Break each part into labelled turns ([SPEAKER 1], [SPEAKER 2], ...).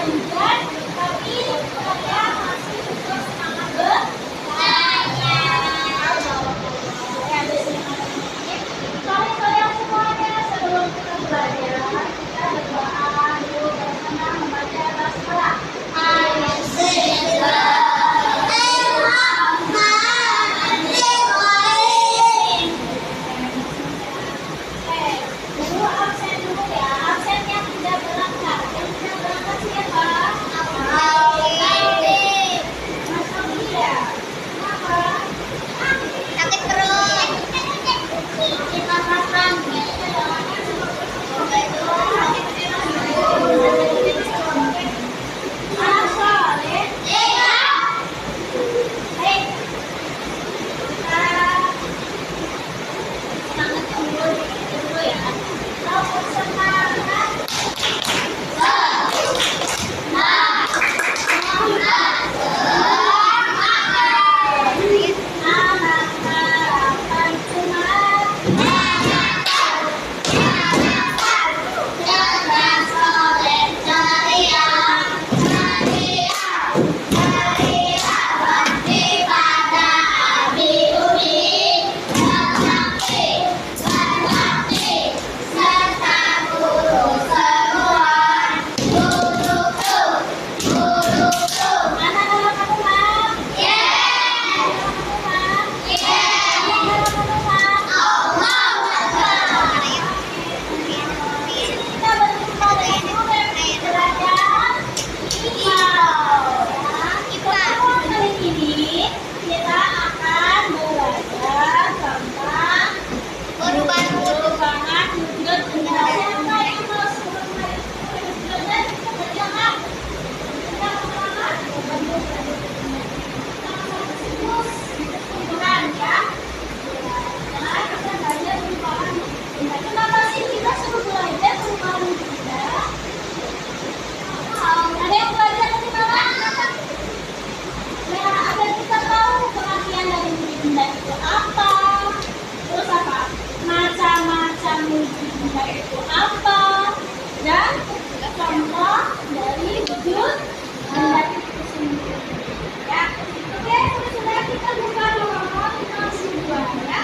[SPEAKER 1] hujan, tapi saya masih tetap semangat belajar. Sore-sore semuanya, sebelum kita belajar, kita berdoa dulu bersama membaca basmalah. Itu apa dan contoh dari wujud benda itu sendiri ya. Oke, sudah kita buka nomor 62 ya.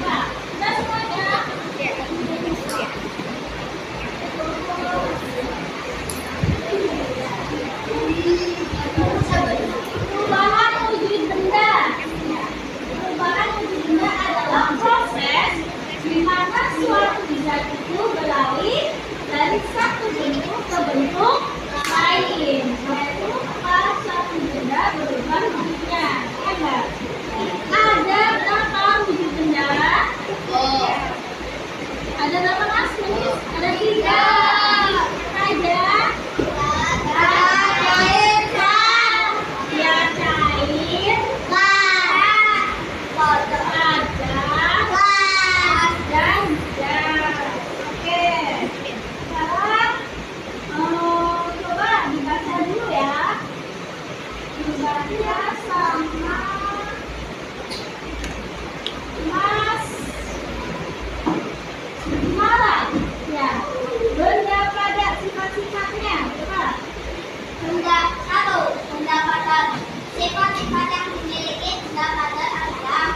[SPEAKER 1] Nah, kita semuanya perubahan wujud benda. Perubahan wujud benda adalah proses di mana suatu zat itu beralih dari satu bentuk ke bentuk lain. Yaitu suatu benda berubah wujudnya. Ada berapa wujud benda? Ada berapa mas? Ada 3. Ada benda pada sifat-sifatnya. Coba. Benda pada sifat-sifat yang dimiliki benda pada adalah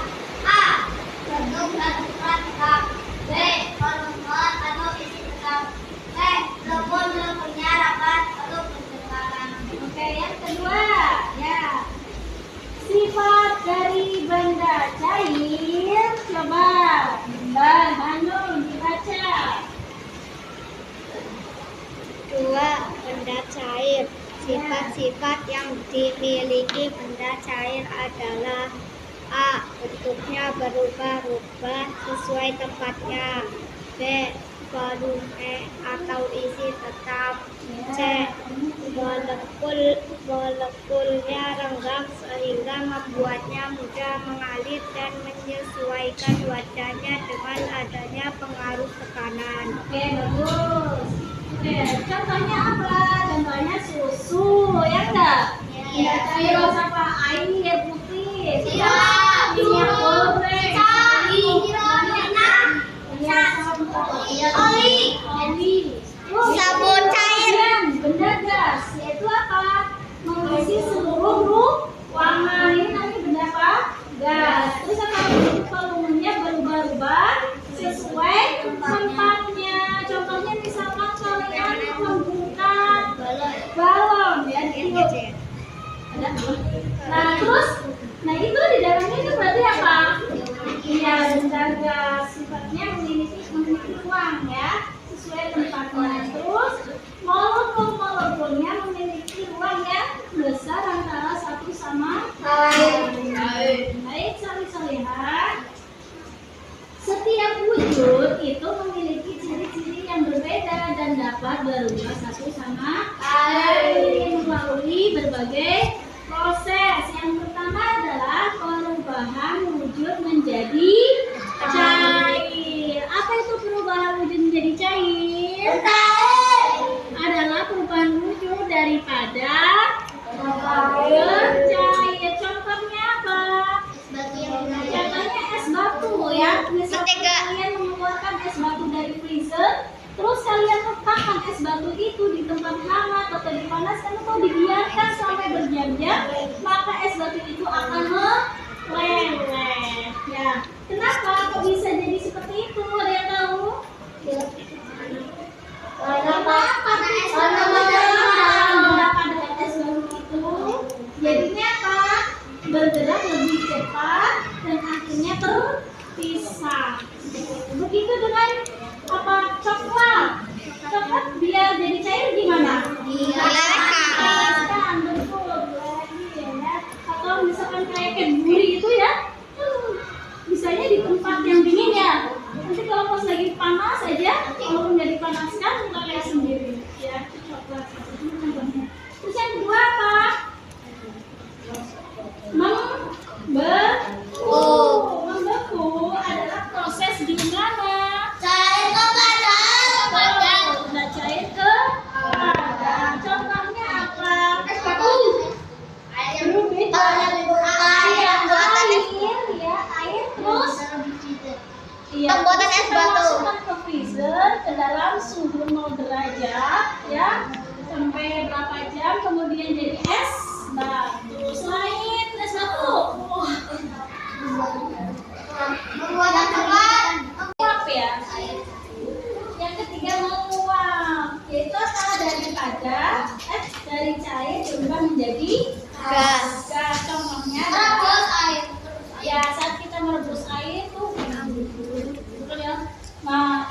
[SPEAKER 1] A. Bentuk dan ukuran tetap. B. Volume atau isi tetap. C. Lembut-lembutnya rapat atau bersebaran. Oke, yang kedua ya. Sifat dari benda cair. Coba Mbak Hanum dibaca.
[SPEAKER 2] 2. Benda cair. Sifat-sifat yang dimiliki benda cair adalah A. Bentuknya berubah-ubah sesuai tempatnya. B. Volume atau isi tetap. C. Molekulnya renggang sehingga membuatnya mudah mengalir dan menyesuaikan wadahnya dengan adanya pengaruh tekanan.
[SPEAKER 1] Oke, bagus. Oke, contohnya apa? Contohnya susu, ya enggak? Iya. Cair apa? Air putih. Iya. Minyak goreng. Oli.
[SPEAKER 2] Sabun cair.
[SPEAKER 1] Benda gas, yaitu gas. Terus apa? Volumenya berubah-ubah sesuai tempatnya. Contohnya misalkan kalian membuka balon ya, gitu. Nah terus, nah itu di dalamnya itu berarti apa? Iya, benda gas sifatnya memiliki ruang ya, sesuai tempatnya. Terus molekul-molekulnya memiliki ruang yang besar antara satu sama lain. Baik, bisa lihat. Setiap wujud itu memiliki ciri-ciri yang berbeda dan dapat berubah satu sama lain melalui berbagai proses. Yang pertama adalah perubahan wujud menjadi cair. Apa itu perubahan wujud menjadi cair? Adalah perubahan wujud daripada ke cair. Contohnya apa? Contohnya es batu ya. Misalkan kalian mengeluarkan es batu dari freezer, terus kalian letakkan es batu itu di tempat hangat atau dipanaskan atau dibiarkan sampai berjam-jam, maka es batu itu akan meleleh. Ya, kenapa kok bisa jadi seperti itu? Ada yang tahu? Karena pada es batu itu jadinya apa? Bergerak lebih cepat dan akhirnya terpisah. Begitu dengan apa? Coklat. Coklat biar jadi cair gimana? Dilelehkan, betul. Ya. Atau misalkan kayak Cadbury itu ya, bisanya di tempat yang dingin ya. Nanti kalau pas lagi panas aja, kalau nggak dipanaskan meleleh sendiri. Ya, coklat. Terus yang kedua apa? Membeku adalah proses di mana cair ke padat. Udah cair ke padat. Contohnya apa? Es batu. Air terus. Iya. Pembuatan es batu. Masukkan ke freezer ke dalam suhu 0 derajat ya. Sampai berapa jam kemudian jadi es batu. Selain es batu, menguap ya. Yang ketiga menguap, yaitu adalah dari cair berubah menjadi gas. Contohnya merebus air. Ya, saat kita merebus air tuh, nah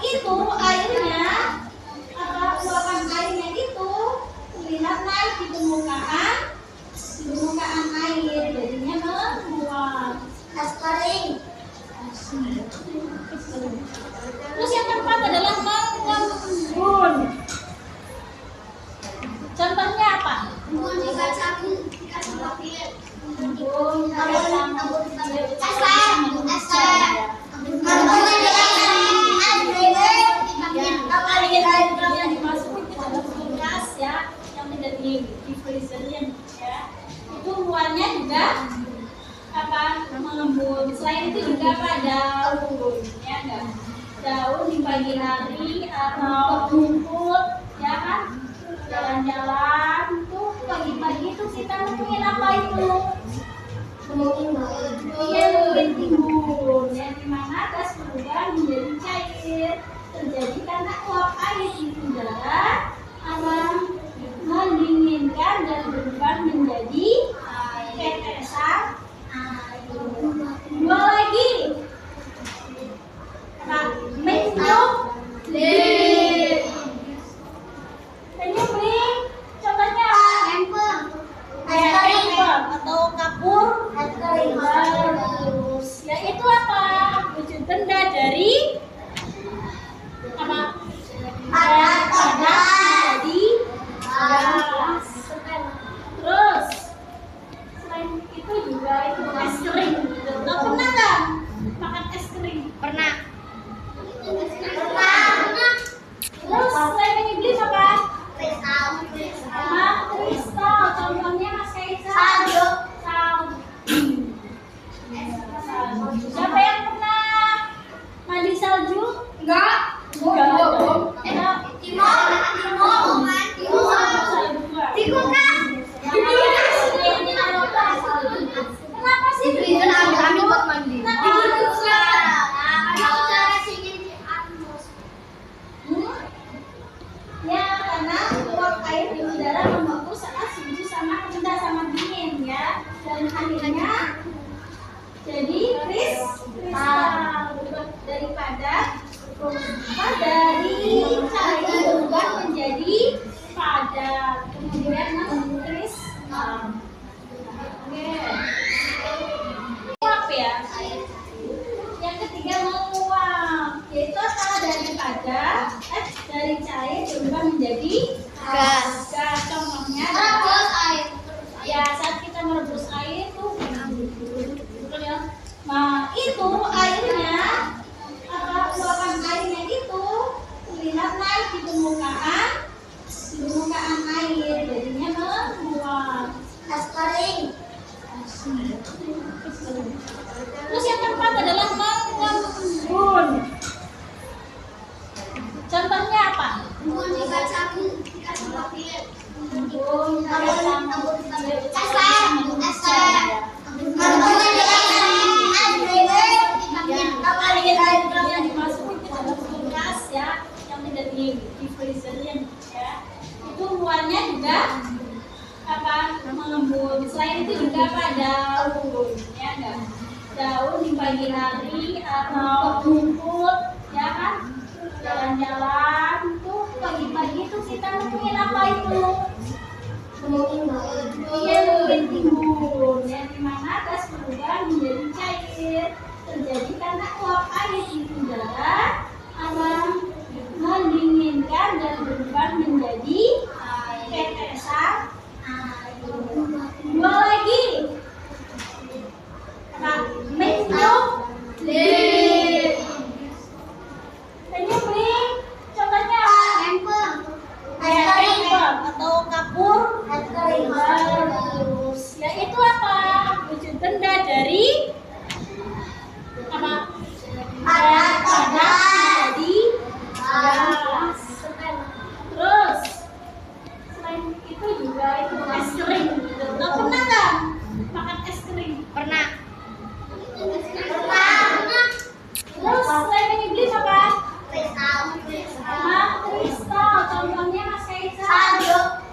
[SPEAKER 1] itu airnya uapan airnya itu terlihat naik di permukaan air, jadinya menguap. Es kering. Terus yang keempat adalah mengembun. Contohnya apa? Mengembun jika sabun, mengembun air yang dimasukkan ke dalam kulkas ya, yang tidak di freezer ya. Itu luarnya juga apa? Mengembun. Selain itu juga daun ya enggak? Daun di pagi hari atau rumput ya kan? Jalan-jalan itu pagi-pagi itu kita nemuin apa itu? Iya, timbul ya, dimana gas berubah menjadi cair terjadi karena uap air di udara mendinginkan dan berubah menjadi tetesan air. Dua lagi penyumbring. Contohnya empeng atau kapur. Yaitu apa? Wujud benda dari menjadi
[SPEAKER 2] gas.
[SPEAKER 1] gas. Contohnya
[SPEAKER 2] Merebus air.
[SPEAKER 1] ya saat kita merebus air tuh betul ya. Nah itu airnya luapan airnya itu terlihat naik di permukaan air, jadinya menguap.
[SPEAKER 2] Es kering.
[SPEAKER 1] Terus yang keempat adalah mengembun. Contohnya apa?
[SPEAKER 2] Embun ikan sapu.
[SPEAKER 1] Mengembun air yang dimasukin ke dalam kulkas ya, yang tidak di freezernya ya, itu luarnya juga apa mengembun. Selain itu juga pada daun ya enggak, daun di pagi hari atau rumput ya kan, jalan-jalan tuh pagi-pagi tuh kita nemuin apa itu? Iya, timbul ya, dimana gas berubah menjadi cair terjadi karena uap air di udara akan mendinginkan dan berubah menjadi tetesan air. Dua lagi menyublim. Menyublim contohnya atau kapur bagus. Yaitu apa? Wujud benda dari apa? Padat menjadi gas. Terus selain itu juga itu es kering. Lo pernah nggak makan es kering?
[SPEAKER 2] Pernah.
[SPEAKER 1] Terus selain menyublim apa? Kristal. Contohnya Mas Kaisa. Salju.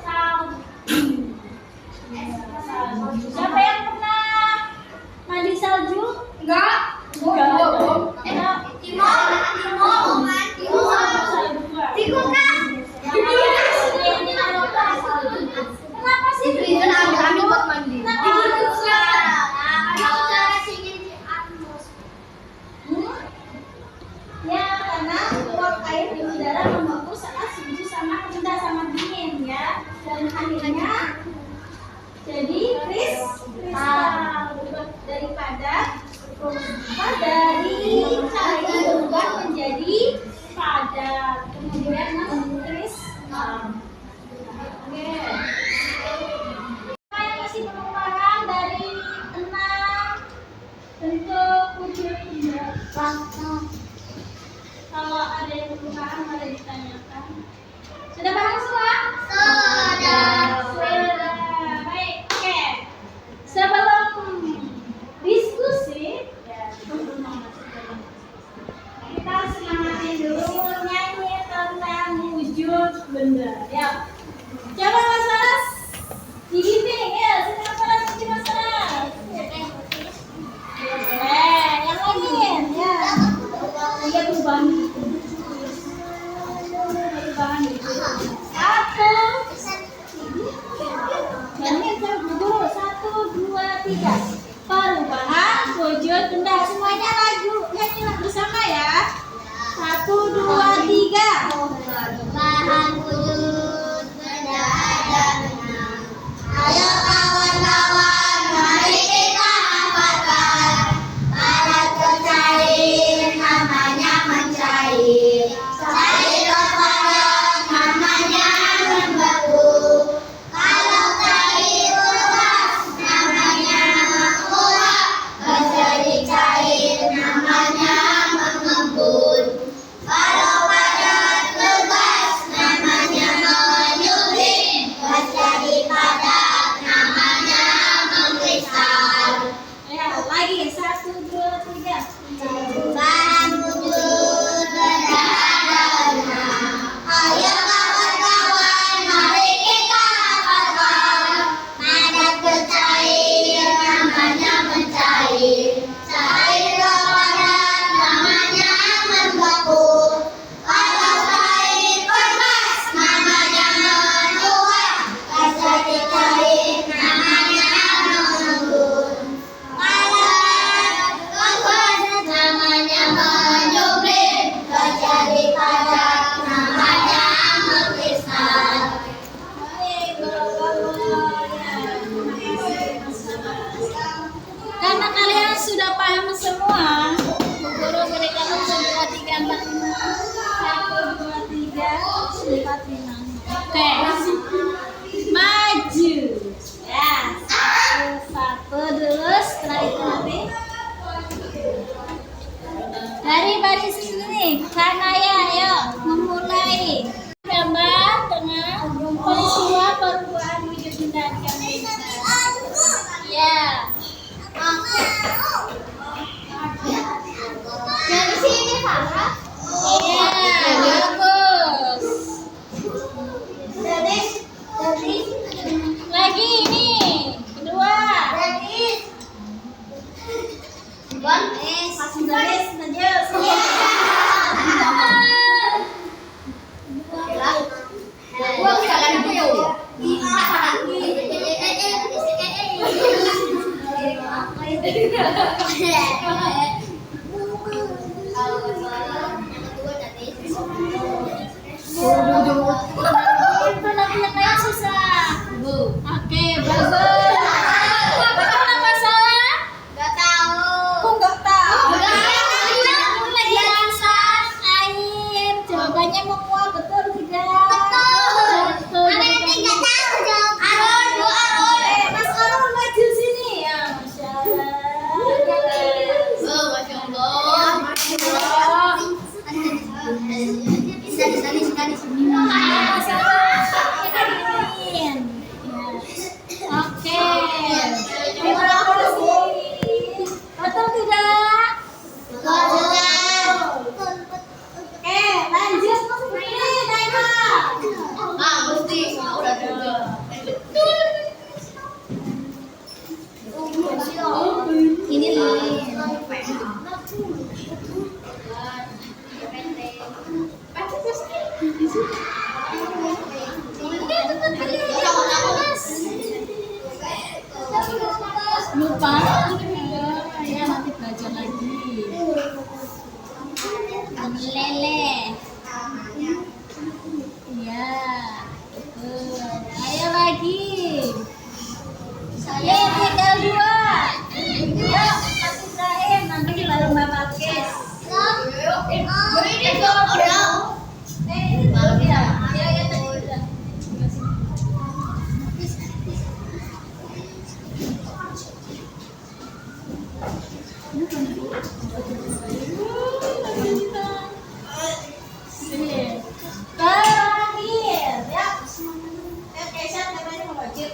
[SPEAKER 1] Siapa yang pernah mandi salju? Enggak. Kenapa sih?
[SPEAKER 2] Ambil buat mandi.
[SPEAKER 1] Ya, karena uap air di udara membeku saat suhu sama rendah sama dingin ya, dan akhirnya jadi kristal daripada dari cair berubah menjadi padat, kemudian mengkristal. Oke. Apa yang masih belum paham dari 6 bentuk wujud benda? Kalau ada yang belum paham, ada ditanyakan. Sudah paham semua? Sudah. Baik, oke. Sebelum diskusi, ya, kita semangatin dulu nyanyi tentang wujud benda. Ya. Coba Mas Saras dibimbing ya, sini Mas Saras, sini Mas Saras. Yang lain ya. Iya perubahan gitu. Perubahan gitu. Satu. Jangan dulu. 1, 2, 3. Perubahan wujud benda. Semuanya nyanyilah bersama ya. 1, 2, 3.
[SPEAKER 2] Perubahan wujud
[SPEAKER 1] Oke. Maju. Ya. Satu dulu. Setelah itu nanti dari baris sini. Kanaya, ayo memulai gambar dengan peristiwa perubahan wujud benda di ya.
[SPEAKER 2] Dari sini Farah.
[SPEAKER 1] Iya, bagus.
[SPEAKER 2] Dari
[SPEAKER 1] Lagi ini, kedua. Garis, lanjut. Itu nanti yang lain susah. Oke, bagus. Betul apa salah?
[SPEAKER 2] Gak tahu.
[SPEAKER 1] Kok nggak tahu?
[SPEAKER 2] Lagi masak.
[SPEAKER 1] Air. Jawabannya menguap, betul tidak?
[SPEAKER 2] Betul.
[SPEAKER 1] Betul.
[SPEAKER 2] Nanti nggak tahu dong. Arun.
[SPEAKER 1] Mas Arun maju sini ya, Masya Allah.
[SPEAKER 2] Masya Allah.
[SPEAKER 1] Mas Arun, ini. Oke. Terima kasih. Betul tidak? Oke, lanjut. Ini Naima.
[SPEAKER 2] Ini
[SPEAKER 1] Lupa. Ya, nanti belajar lagi. Lele. Iya. Betul. Ayo lagi. Saya tinggal dua. Yuk, Mas Ibrahim, nanti baru Mbak Pakis. Ini belum ya? Ya, ya, tadi udah. Terakhir, ya. Keisha, katanya mau wajib.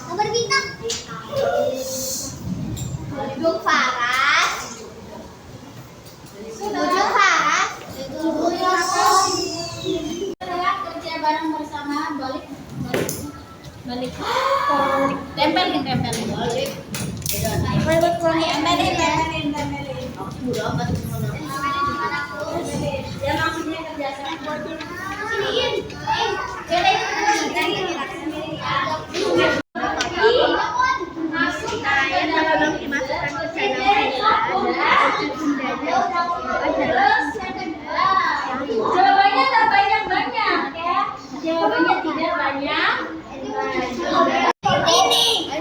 [SPEAKER 2] Nomor bintang. Ujung Faras.
[SPEAKER 1] Kerja bareng bersama, balik. Tempelin. Tempelin. Ya maksudnya kerja sama. Masukkan ke dalam jawabannya tak banyak-banyak ya. Jawabannya tidak banyak.
[SPEAKER 2] Ini.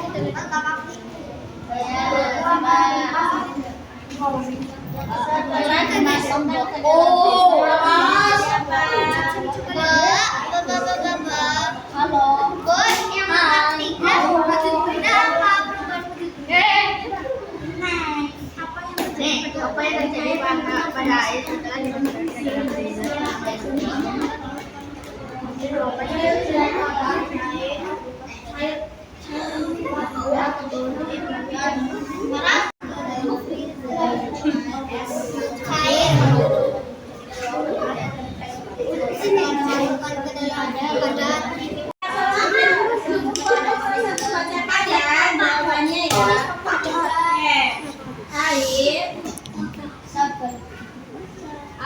[SPEAKER 2] Halo. Bos, yang tiga. Apa yang terjadi pada air setelah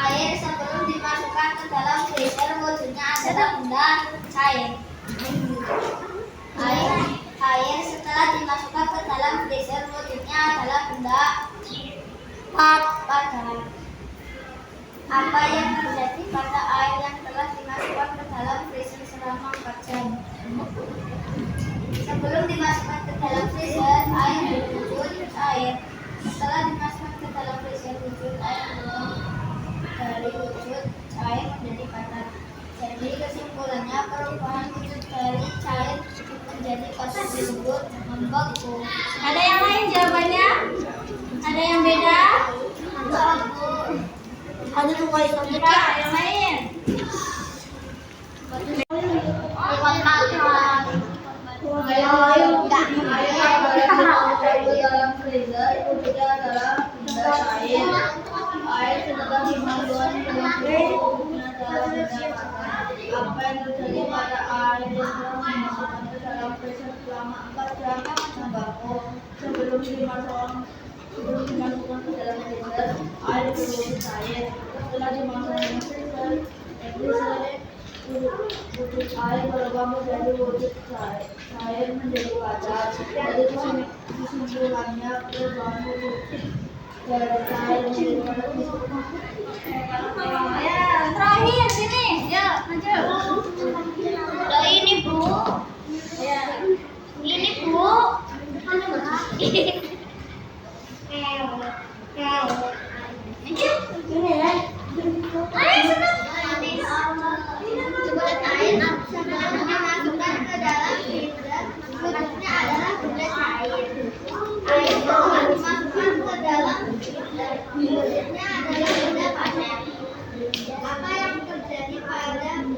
[SPEAKER 2] air sebelum dimasukkan ke dalam freezer wujudnya adalah benda cair. Air setelah dimasukkan ke dalam freezer wujudnya adalah benda padat. Apa yang terjadi pada air yang telah dimasukkan ke dalam freezer selama 4 jam? Sebelum dimasukkan ke dalam freezer, air berwujud cair.
[SPEAKER 1] Buka, yang lain.
[SPEAKER 2] Lewat makan. Dalam freezer, wujudnya adalah benda cair. Air sedang dimasukkan ke dalam wujudnya dalam benda panas. Apa yang terjadi pada air yang telah dimasukkan ke dalam freezer selama 4 jam? Sembako. Sebelum dimasukkan ke dalam freezer, air berwujud cair. Setelah dimasukkan ke freezer, wujud air berubah menjadi wujud cair menjadi padat. Jadi kesimpulannya perubahan wujud dari cair menjadi padat.
[SPEAKER 1] Ya, terakhir sini. Ya, maju.
[SPEAKER 2] Ini Bu,
[SPEAKER 1] Ya.
[SPEAKER 2] ini Bu.
[SPEAKER 1] Ini ya.
[SPEAKER 2] Sebelah air sebelum dimasukkan ke dalam freezer, wujudnya adalah benda cair. Air sebelum dimasukkan ke dalam freezer, wujudnya adalah benda padat. Apa yang terjadi pada air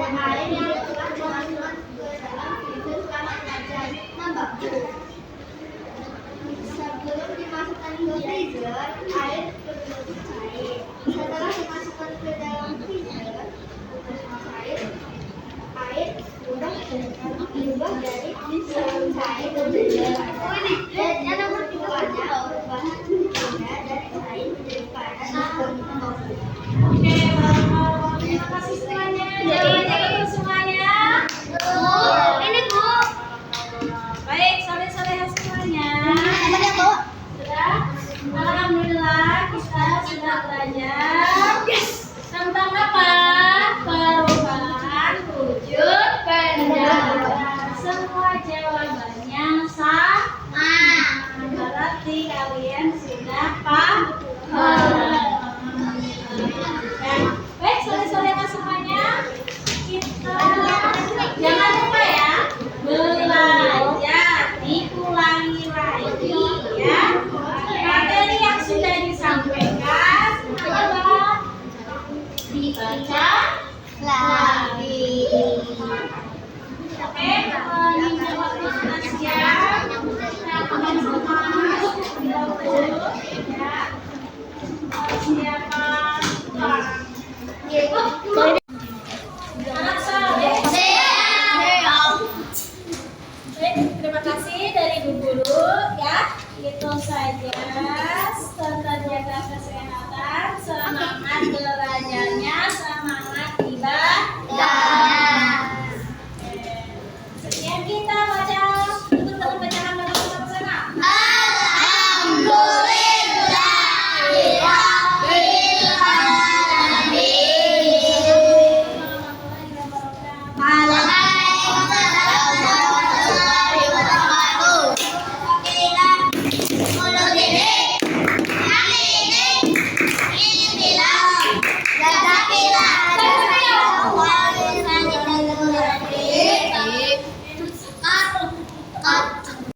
[SPEAKER 2] yang telah dimasukkan ke dalam freezer selama 4 jam? Membeku. Sebelum dimasukkan ke freezer, air berwujud cair. Setelah dimasukkan ke dalam freezer, air berubah dari cair menjadi padat. Dan nomor 2-nya perubahan benda dari cair menjadi padat.
[SPEAKER 1] Oke, terima kasih semuanya. Jawabannya betul semuanya.
[SPEAKER 2] Ini Bu.
[SPEAKER 1] Baik, sore-sore semuanya.
[SPEAKER 2] Namanya Bu.
[SPEAKER 1] Sudah? Alhamdulillah kita sudah belajar tentang apa? Perubahan wujud benda. Semua jawabannya sama. Berarti kalian sudah paham. Ya. Baik, sore-sore semuanya. Kita jangan lupa ya, belajar diulangi lagi ya. Materi yang sudah disampaikan coba dibaca lagi. Oke, ini waktu sudah siap. Teman-teman ya. Siapa? Anak soleh. Baik, terima kasih dari Bu Guru ya. Itu saja. Tetap jaga kesehatan, semangat